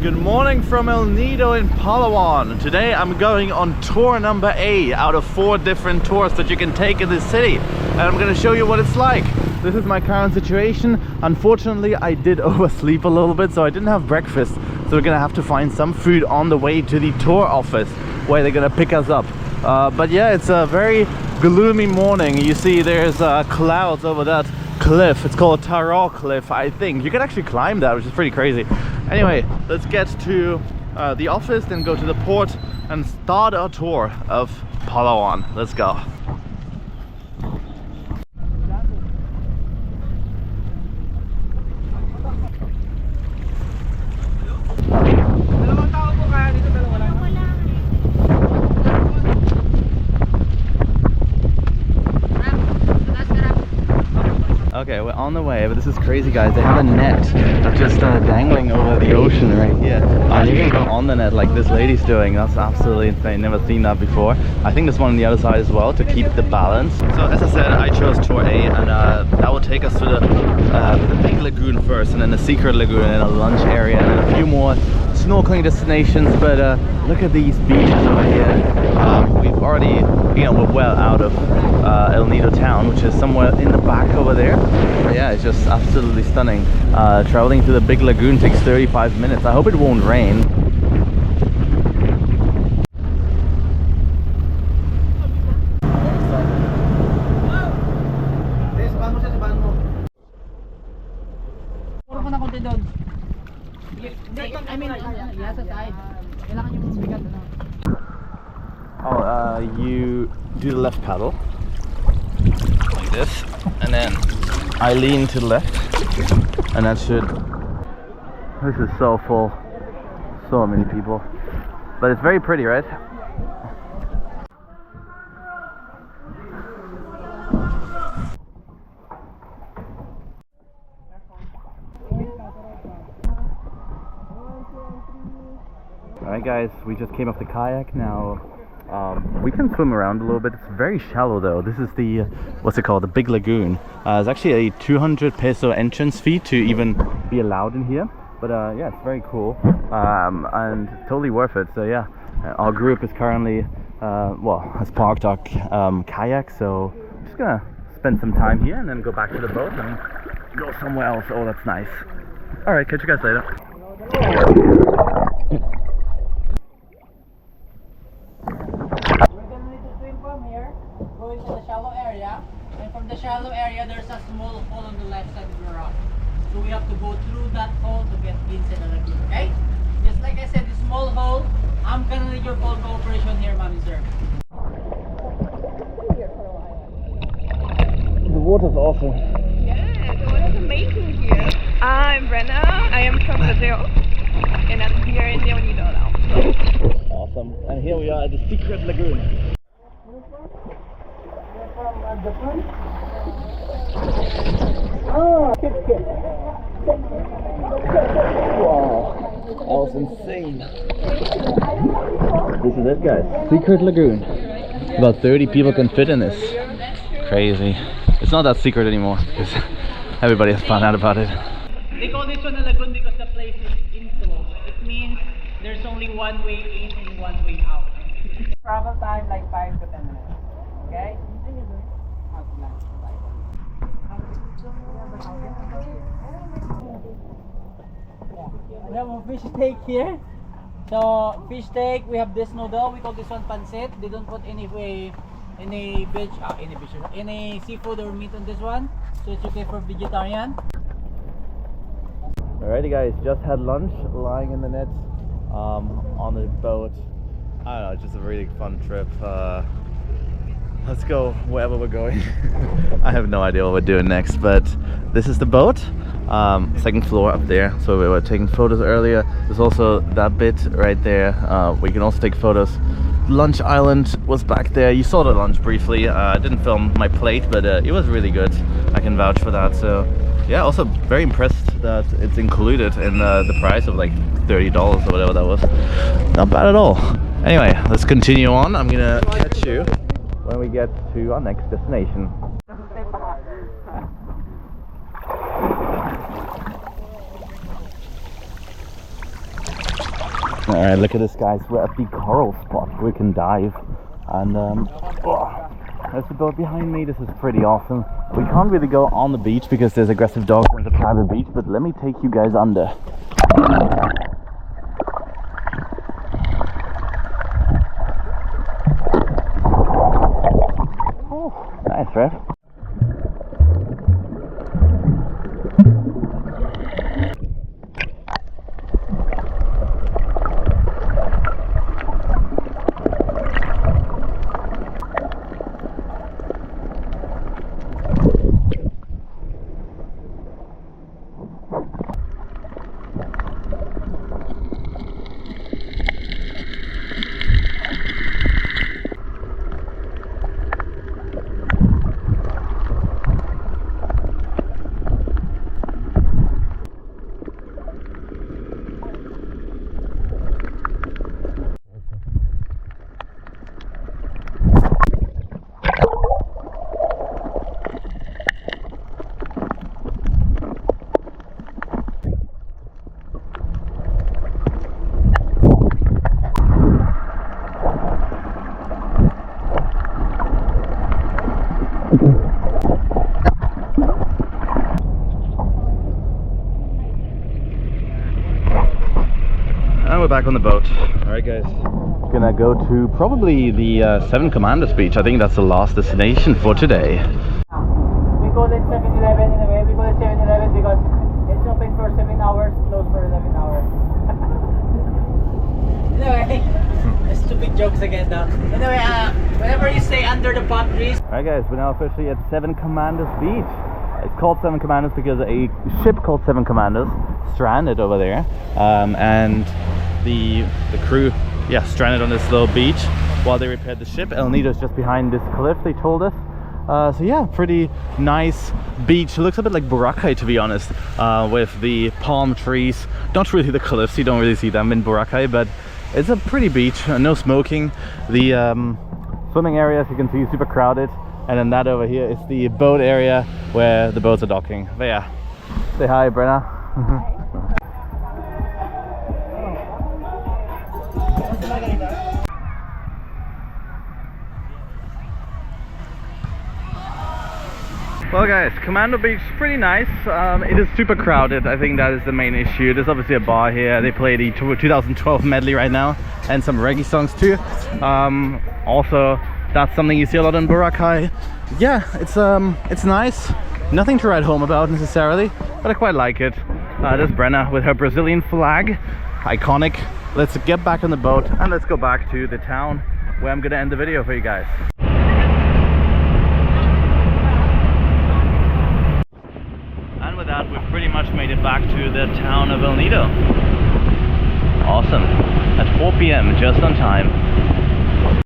Good morning from El Nido in Palawan. Today I'm going on tour number 8 out of 4 different tours that you can take in this city. And I'm going to show you what it's like. This is my current situation. Unfortunately, I did oversleep a little bit, so I didn't have breakfast. So we're going to have to find some food on the way to the tour office where they're going to pick us up. But yeah, it's a very gloomy morning. You see there's clouds over that cliff. It's called Taro Cliff, I think. You can actually climb that, which is pretty crazy. Anyway, let's get to the office, then go to the port and start our tour of Palawan. Let's go. Okay, we're on the way, but this is crazy, guys. They have a net just dangling over the ocean right here. And you can go on the net like this lady's doing. That's absolutely insane. Never seen that before. I think there's one on the other side as well to keep the balance. So as I said, I chose tour A, and that will take us to the Big Lagoon first, and then the secret lagoon, and a lunch area, and then a few more snorkeling destinations. But look at these beaches over here. We've already, we're well out of El Nido town, which is somewhere in the back over there. But yeah, it's just absolutely stunning. Traveling to the Big Lagoon takes 35 minutes. I hope it won't rain. You do the left paddle like this, and then I lean to the left, and that should... This is so full, so many people, but it's very pretty, right? Alright guys, we just came off the kayak now. We can swim around a little bit. It's very shallow though. This is the, what's it called, the Big Lagoon. It's actually a 200 peso entrance fee to even be allowed in here. But yeah, it's very cool and totally worth it. So yeah, our group is currently, has parked our kayak. So I'm just gonna spend some time here and then go back to the boat and go somewhere else. Oh, that's nice. Alright, catch you guys later. Going to the shallow area, and from the shallow area there's a small hole on the left side of the rock, so we have to go through that hole to get inside the lagoon. Okay, just like I said, the small hole. I'm gonna need your full cooperation here, ma'am, sir. The water's awesome. Yeah, the water's amazing here. I'm Brenna, I am from Brazil, and I'm here in El Nido now. Awesome, and here we are at the secret lagoon. Oh, wow, that was insane. This is it, guys. Secret lagoon. About 30 people can fit in this. Crazy. It's not that secret anymore because everybody has found out about it. They call this one a lagoon because the place is enclosed. It means there's only one way in and one way out. Travel time like 5 to 10 minutes. Okay? We have a fish steak here. So fish steak, we have this noodle. We call this one pancit. They don't put any seafood or meat on this one, so it's okay for vegetarian. Alrighty guys, just had lunch lying in the net on the boat. I don't know, it's just a really fun trip. Let's go wherever we're going. I have no idea what we're doing next, but this is the boat. Second floor up there, so we were taking photos earlier. There's also that bit right there. We can also take photos. Lunch island was back there. You saw the lunch briefly. I didn't film my plate, but it was really good. I can vouch for that. So yeah, also very impressed that it's included in the price of like $30 or whatever that was. Not bad at all. Anyway, let's continue on. I'm gonna catch you when we get to our next destination. Alright, look at this, guys. We're at the coral spot. We can dive. And there's the boat behind me. This is pretty awesome. We can't really go on the beach because there's aggressive dogs on the private beach, but let me take you guys under. Oh, nice, right? And we're back on the boat. Alright guys, gonna go to probably the Seven Commandos Beach. I think that's the last destination for today. We call it 7-Eleven in a way. We call it 7-Eleven because it's open for 7 hours, closed for 11 hours. Anyway, stupid jokes again though. Anyway, whenever you stay under the palm trees. Alright guys, we're now officially at Seven Commandos Beach. It's called Seven Commandos because a ship called Seven Commandos stranded over there, and the crew, yeah, stranded on this little beach while they repaired the ship. El Nido's just behind this cliff, they told us. So yeah, pretty nice beach. It looks a bit like Boracay, to be honest, with the palm trees. Not really the cliffs, you don't really see them in Boracay, but it's a pretty beach. No smoking. The swimming area, as you can see, is super crowded. And then that over here is the boat area where the boats are docking. But yeah, say hi, Brenna. Well guys, Commando Beach is pretty nice. It is super crowded. I think that is the main issue. There's obviously a bar here. They play the 2012 medley right now and some reggae songs too. Also, that's something you see a lot in Boracay. Yeah, it's nice. Nothing to write home about necessarily, but I quite like it. There's Brenna with her Brazilian flag. Iconic. Let's get back on the boat and let's go back to the town where I'm gonna end the video for you guys. And with that, we've pretty much made it back to the town of El Nido. Awesome. At 4 p.m, just on time.